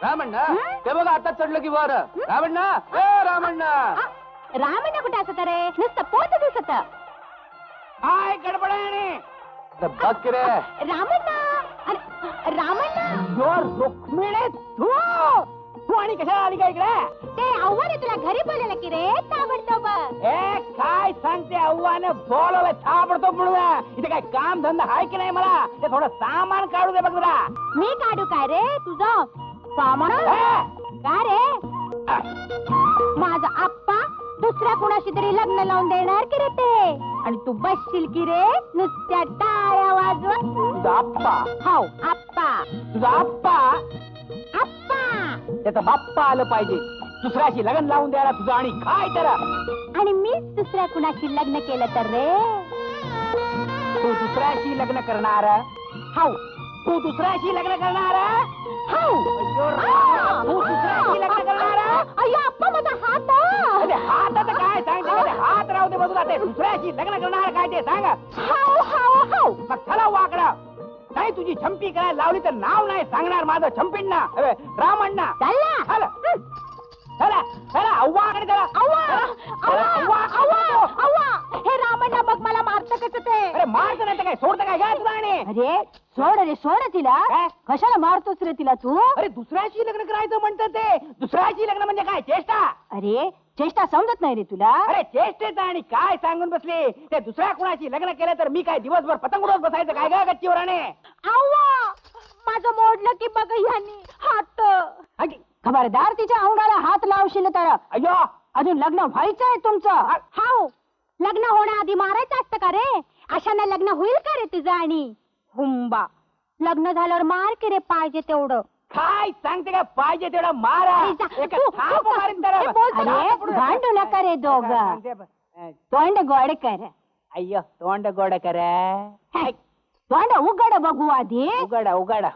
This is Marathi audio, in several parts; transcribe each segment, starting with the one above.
रामण्णा ते बघा आता चढलं की वर. रामण्णा रामण्णा रामण्णा कुठे असत रे? नुसतं पोत दिसत. काय गडबड आहे? बघ की रे रामण्णा, रामण्णा जोर रुक्मिणी तू आणि कशाला आली का इकडे? ते आव्हाने तुला घरी बोलवलं की रे ताबडतोब. काय सांगते आव्हाने बोलवलं ताबडतोब म्हणून? इथे काय काम धंदा आहे की नाही मला? ते थोडं सामान काढू दे बघ तुला. मी काढू काय रे तुझं सामान? काय रे माझा आप्पा दुसऱ्या कुणाशी तरी लग्न लावून देणार की रे ते? आणि तू बसशील की रे नुसत्या टाळ्या वाजवत? तुझा आप्पा? हो आप्पा. तुझा आप्पा? आप्पा त्याचा बाप्पा आलं पाहिजे दुसऱ्याशी लग्न लावून द्यायला तुझं. आणि काय तर आणि मीच दुसऱ्या कुणाशी लग्न केलं तर रे? तू दुसऱ्याशी लग्न करणार? हो. तू दुसऱ्याशी लग्न करणार? हो. तू दुसऱ्याशी लग्न करणार? अय्यो आप्पा माझा हात. हात काय सांगते? हात राहू दे बाजूला. ते दुसऱ्याशी लग्न करणार काय ते सांग. हो हो हो. मग चला वाकडा नाही तुझी छंपी करायला लावली तर नाव नाही सांगणार माझं छंपींना. रामण्णा चला चला चला अव्वाकडे चला. हे रामण्णा बघ मला मारत कसं ते. अरे मारत नाही तर काय सोडतं काय घ्या तुला? आणि अरे सोड तिला. कशाला मारतोस रे तिला तू? अरे दुसऱ्याशी लग्न करायचं म्हणतं ते. दुसऱ्याशी लग्न म्हणजे काय चेष्टा? अरे चेष्टा समजत नाही रे तुला? अरे चेष्टेचा आणि काय सांगून बसले? ते दुसऱ्या कुणाशी लग्न केलं तर मी काय दिवसभर पतंग उडवत बसायचं काय ग गच्चीवर? आणि माझं मोडलं की बघ ह्यानी हात. खबरदार तिच्या अंगाला हात लावशील तर. अय्यो अजून लग्न व्हायचंय तुमचं? हाव. लग्न होण्याआधी मारायचं असतं का रे? अशाने लग्न होईल का रे तुझं? आणि हुंबा लग्न झाल्यावर मार की रे पाहिजे तेवढं. काय सांगते का? पाहिजे तेवढा मारा. भांडू नका रे दोघ. तोंड गोड कर. अय्यो तोंड गोड कर. तोंड उघड बघू आधी. उघडा उघडा.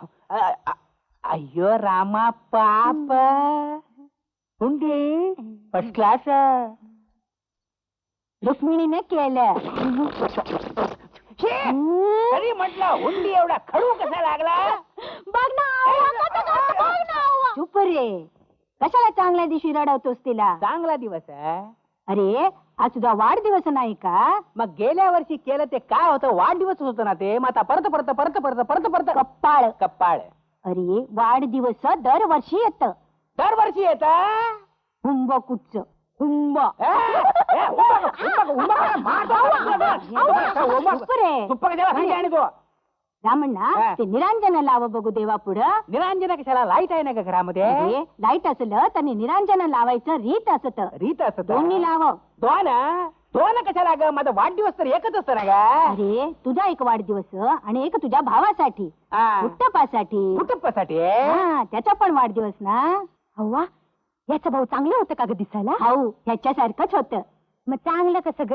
अय्यो रामा पाप. हुंडी फर्स्ट क्लास रुक्मिणीने केलं. तरी म्हटलं हुंडी एवढा खडू कसा लागला? बघ ना. चुप रे. कशाला चांगल्या दिवशी रडवतोस तिला? चांगला दिवस आहे. अरे आज तुझा वाढदिवस नाही का? मग गेल्या वर्षी केलं ते काय होतं? वाढदिवस होतं ना ते. मग आता परत परत परत परत परत परत कप्पाळ कप्पाळ. अरे वाढदिवस दरवर्षी येत. दरवर्षी येत हुंब कुठच हुंब. रामण्णा ते निरांजन लाव बघू देवा पुढं. निरांजन कशाला? लाईट आहे ना का घरामध्ये? लाईट असलं तर निरांजन लावायचं रीत असत. रीत असत. दोन्ही लाव. दोन कशाला ग? माझा वाढदिवस तर एकच असतं ना ग? अरे तुझा एक वाढदिवस आणि एक तुझ्या भावासाठी कुट्टपासाठी. कुटुंबासाठी त्याचा पण वाढदिवस ना. हवा याचं भाऊ चांगलं होतं का ग दिसायला? हो ह्याच्यासारखंच होतं. मग चांगलं कसं ग?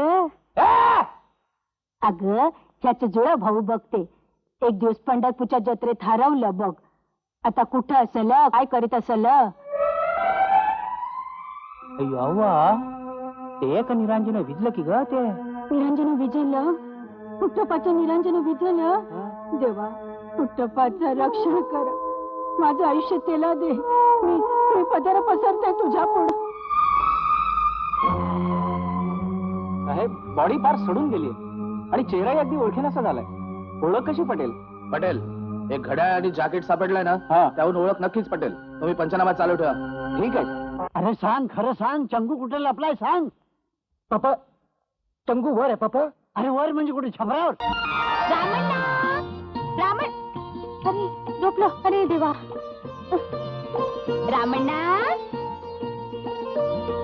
अगं ह्याचं जुळं भाऊ बघते. एक दिवस पंढरपूरच्या जत्रेत हरवलं बघ. आता कुठं असेल? काय करीत असेल? ते एक निरांजन विजलं की ग? ते निरांजन विजलं. कुट्टपाचं निरांजन विजलं. देवा कुट्टपाचं रक्षण कर. माझं आयुष्य तेला दे. मी पदर पसरते तुझ्या पुढं. बॉडी फार सडून गेली आणि चेहराही अगदी ओळखीनासा झालाय. ओळख कशी पटेल? पटेल एक घड्याळ आणि जॅकेट सापडलाय ना त्याहून ओळख नक्कीच पटेल. तुम्ही पंचनामा चालू ठेवा. ठीक आहे. अरे सांग खरं सांग. चंगू कुठे लपलाय सांग. पप्पा चंगू वर आहे पप्पा. अरे वर म्हणजे कुठे? छपरावर. रामण अरे झोपलो. अरे देवा. रामण्णा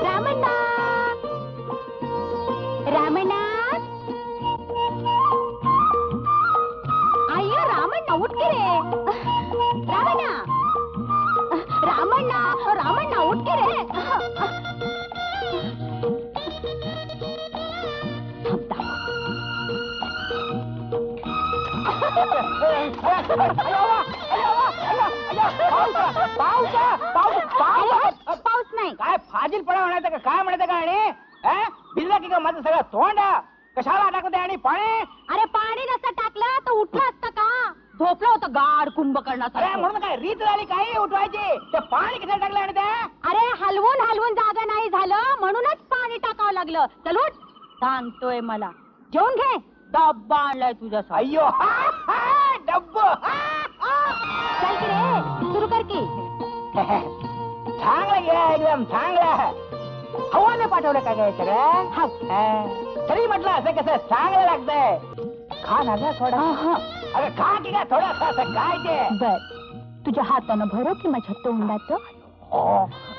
रामण्णा रामण्णा. अय्यो रामण्णा उठ की रे. रामण्णा रामण्णा रामण्णा उठ की रे. पाऊस नाही. काय फाजीलपणा म्हणायचं का? काय म्हणायचं का? आणि भिजला की का माझं सगळं तोंड? कशाला टाकते आणि पाणी? अरे पाणी नसतं टाकलं तर उठलं असतं का? झोपलं होतं गाड कुंभकर्णासारखं. म्हणून काय रीत झाली काही उठवायची ते पाणी किती टाकलं आणि त्या अरे हलवून हलवून जागा नाही झालं म्हणूनच पाणी टाकावं लागलं. चल उठ. सांगतोय मला जेवून घे. डब्बा आणलाय तुझ्यासाठी. अय्यो डब्बो चल की रे सुरू कर की. चांगलं घ्या एकदम चांगलं. हवाने पाठवलं काय काय सगळं तरी म्हटलं असं कसं चांगलं लागतंय. खा ना ग थोडा. अगं खा की का थोडासा असं काय ते. बर तुझ्या हातानं भरो की माझ्या तोंडात.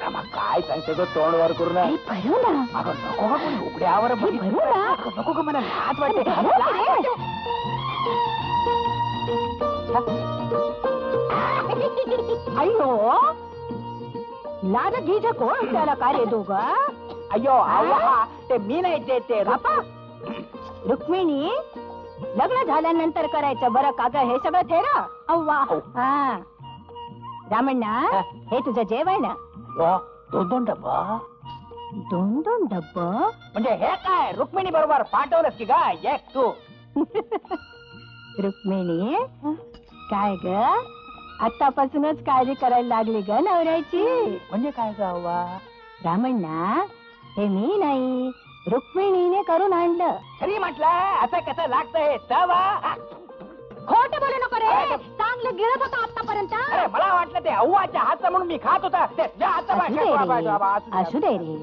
रमा काय सांगते तो तोंड वर करून. भरू ना. अगं नको का कोणी उघड्यावर भरू ना. नको का मला लाज वाटते. अय्यो लाज घीज कोण त्याला काय रे दोघं. अय्यो अव्वा ते मी नाही ते बापा रुक्मिणी लग्न झाल्यानंतर करायचं बरं का ग हे सगळं थेरा. अव्वा हा रामण्णा हे तुझं जेवण. दोन दोन डब्बा. दोन दोन डब्ब म्हणजे हे काय रुक्मिणी बरोबर पाठवलंस की काय एक तू. रुक्मिणी काय ग आतापासूनच काळजी करायला लागली ग नवऱ्याची. म्हणजे काय गावा. रामण्णा हे मी नाही रुक्मिणीने करून आणलं. तरी म्हटलं असं कसं लागतंय तवा. खोट बोलू नको रे. चांगलं गिळत होता आतापर्यंत. अरे मला वाटलं ते अव्वाच्या हातचं म्हणून मी खात होता. ते तुझ्या हातचं बाय. असू दे रे.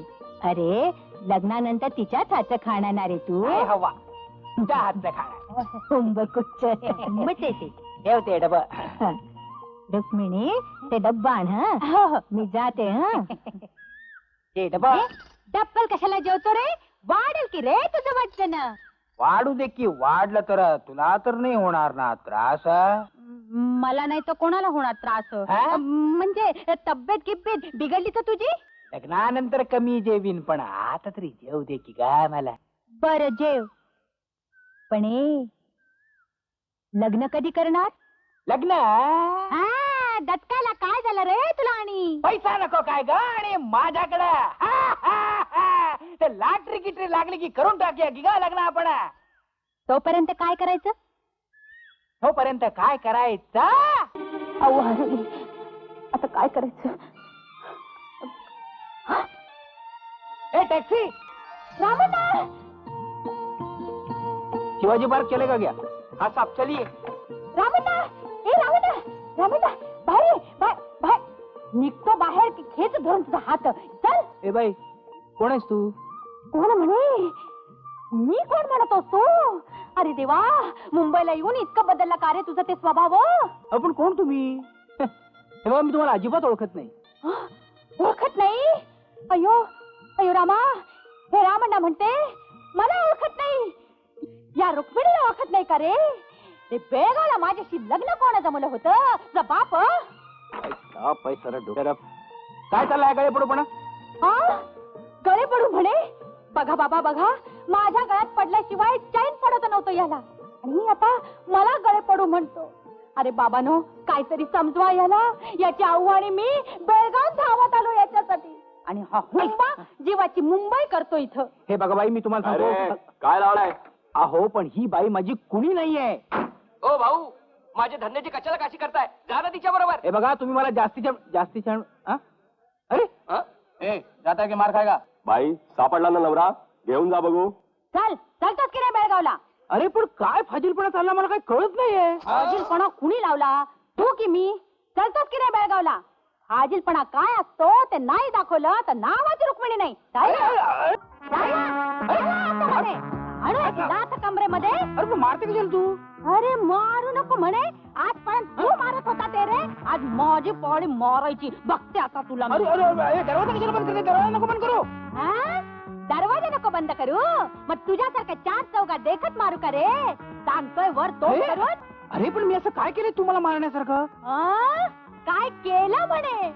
अरे लग्नानंतर तिच्याच हातचं खाणार रे तू. काय हवा तुझ्या हातचं खाणार. कुंभकुच्च मग ठेवते डब. रुक्मिणी ते डब्बा आण. हं. मी जाते. ते डब डब्बल कशाला जेवतो रे. वाढेल की रे तुझं वजन. वाढू दे की वाढलं तर तुला तर नाही होणार ना त्रास. मला नाही तर कोणाला होणार त्रास. हा? म्हणजे तब्येत किब्येत बिघडली तर तुझी. लग्नानंतर कमी जेवीन पण आता तरी जेव दे की काय मला. बर जेव पण लग्न कधी करणार. लग्न दत्ताला काय झालं रे तुला. आणि पैसा नको काय ग आणि माझ्याकडं ते लॉटरी किटरी लागली की करून टाकूया की ग लग्न आपण. तोपर्यंत काय करायचं. तोपर्यंत काय करायचं. आता काय करायचं. ए टॅक्सी. रामण्णा शिवाजी पार्क चलेगा क्या. हाँ साहब चलिए. रामण्णा रामण्णा रामण्णा बाहेर बाहेर निघतो बाहेर की खेच धरून तुझा हात. चल. ए बाई कोण आहेस तू. कोण म्हणे. मी कोण म्हणतो तू. अरे देवा मुंबईला येऊन इतकं बदलला का रे तुझं ते स्वभाव. आपण कोण तुम्ही. हे बघा मी तुम्हाला अजिबात ओळखत नाही. ओळखत नाही. अयो अयो रामा. हे रामण्णा म्हणते मला ओळखत नाही. या रुक्मिणीला ओळखत नाही का रे. ते बेळगावला माझ्याशी लग्न कोण जमलं होतं तुझा बाप. काय चाललंय गळे पडू पण. गळे पडू म्हणे. बघा बाबा बघा माझ्या गळ्यात पडल्याशिवाय चैन पडत नव्हतं याला. आणि आता मला गळे पडू म्हणतो. अरे बाबानो काहीतरी समजवा याला. याची आव्हाने मी बेळगाव धावत आलो याच्यासाठी. आणि हा हुंबा जीवाची मुंबई करतो इथं. हे बघा बाई मी तुम्हाला सांगतो. काय लावलाय. अहो पण ही बाई माझी कुणी नाहीये. ओ भाऊ माझ्या धंद्याची कशाला काशी करताय. जा ना तिच्या बरोबर. हे बघा तुम्ही मला जास्तीच्या अरे जाता की मार खायगा. बाई सापडला ना नवरा. घेऊन जा बघू. चल चलतोस की नाही बेळगावला. अरे पण काय फाजीलपणा चालला मला काही कळत नाहीये. फाजीलपणा कुणी लावला तू की मी. चलतोस की नाही बेळगावला. फाजीलपणा काय असतो ते नाही दाखवलं तर नावाची रुक्मिणी नाही. लाथ कमरेमध्ये. अरे तू मारते कशाला तू. अरे मारू नको म्हणे. आजपर्यंत तू मारत होता ते रे. आज माझी पॉडी मारायची बघते आता तुला. अरे अरे दरवाजा कशाला बंद करते. दरवाजा नको बंद करू. दरवाजा नको बंद करू. मग तुझ्यासारख्या चार चौघात देखत मारू का रे. सांगतोय वर तो करून. अरे पण मी असं काय केलंय तुम्हाला मारण्यासारखं. काय केलं म्हणे.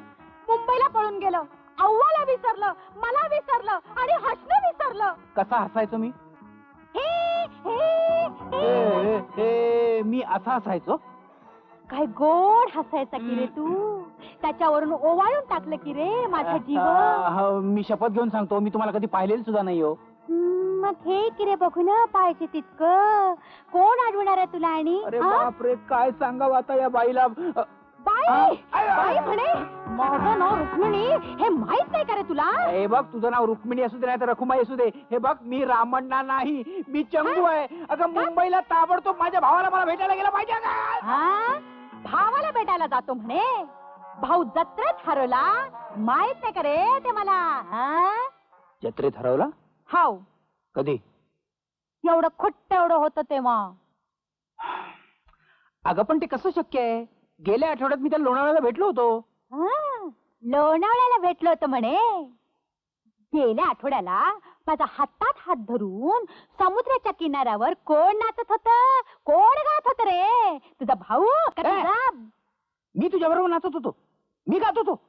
मुंबईला पळून गेलं. अव्वाला विसरलं. मला विसरलं आणि हसणं विसरलं. कसा हसायचो मी. मी असा हसायचो. काय गोड हसायचा की रे तू. त्याच्यावरून ओवाळून टाकलं की रे माझा जीव. मी शपथ घेऊन सांगतो मी तुम्हाला कधी पाहिलेलं सुद्धा नाही हो. मग हे की रे बघू ना पाहिजे तितकं कोण आठवणार आहे तुला आणि अरे हा? बापरे काय सांगावं आता या बाईला बाई बाई म्हणे माझं नाव रुक्मिणी हे माहित नाही का रे तुला हे बघ तुझं नाव रुक्मिणी असू दे नाही तर रखुमाई असू दे हे बघ मी रामण्णा नाही मी चंगू आहे अगं मुंबईला ताबडतोब माझ्या भावाला मला भेटायला गेला पाहिजे का हा भावाला भेटायला जातो म्हणे भाऊ जत्रेत हरवला माहित नाही का रे ते मला हा? जत्रेत हरवला हाव कधी एवढं खुट्ट एवढं होतं तेव्हा अगं पण ते कसं शक्य आहे गेल्या आठवड्यात मी त्या लोणावळ्याला भेटलो होतो हा, लोणावळ्याला भेटलो होतं म्हणे गेल्या आठवड्याला माझा हातात हात धरून समुद्राच्या किनाऱ्यावर कोण नाचत होत कोण गात होत रे तुझा भाऊ का तुझा मी तुझ्या बरोबर नाचत होतो मी गात होतो